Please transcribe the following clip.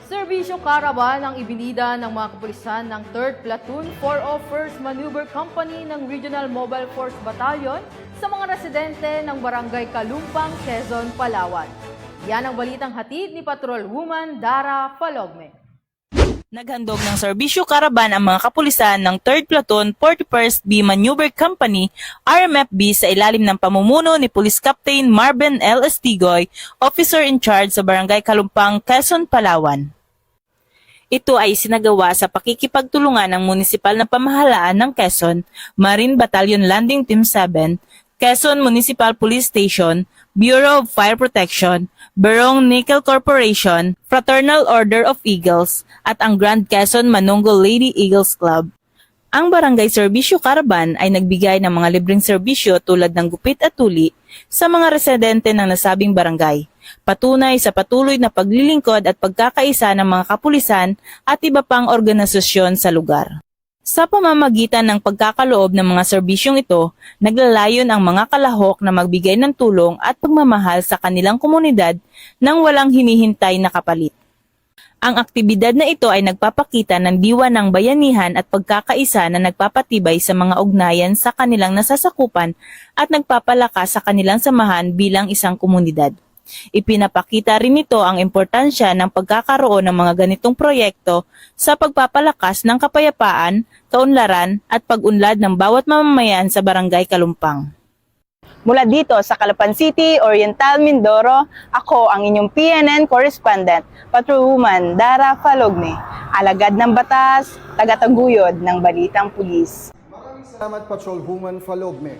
Serbisyo Caravan ang ibinida ng mga kapulisan ng 3rd Platoon 401st Maneuver Company ng Regional Mobile Force Battalion sa mga residente ng Barangay Kalumpang, Quezon, Palawan. Yan ang balitang hatid ni Patrolwoman Dara Falogme. Naghandog ng serbisyo karaban ang mga kapulisan ng 3rd Platoon 41st B Maneuver Company RMFB sa ilalim ng pamumuno ni Police Captain Marvin L. Estigoy, Officer in Charge sa Barangay Kalumpang, Quezon, Palawan. Ito ay sinagawa sa pakikipagtulungan ng munisipal na pamahalaan ng Quezon, Marine Battalion Landing Team 7, Quezon Municipal Police Station, Bureau of Fire Protection, Berong Nickel Corporation, Fraternal Order of Eagles, at ang Grand Quezon Manonggol Lady Eagles Club. Ang Barangay Serbisyo Caravan ay nagbigay ng mga libreng serbisyo tulad ng gupit at tuli sa mga residente ng nasabing barangay. Patunay sa patuloy na paglilingkod at pagkakaisa ng mga kapulisan at iba pang organisasyon sa lugar. Sa pamamagitan ng pagkakaloob ng mga serbisyong ito, naglalayon ang mga kalahok na magbigay ng tulong at pagmamahal sa kanilang komunidad nang walang hinihintay na kapalit. Ang aktibidad na ito ay nagpapakita ng diwa ng bayanihan at pagkakaisa na nagpapatibay sa mga ugnayan sa kanilang nasasakupan at nagpapalakas sa kanilang samahan bilang isang komunidad. Ipinapakita rin ito ang importansya ng pagkakaroon ng mga ganitong proyekto sa pagpapalakas ng kapayapaan, kaunlaran at pag-unlad ng bawat mamamayan sa Barangay Kalumpang. Mula dito sa Calapan City, Oriental, Mindoro, ako ang inyong PNN correspondent, Patrolwoman Dara Falogme, alagad ng batas, tagataguyod ng balitang pulis. Maraming salamat, Patrolwoman Falogme.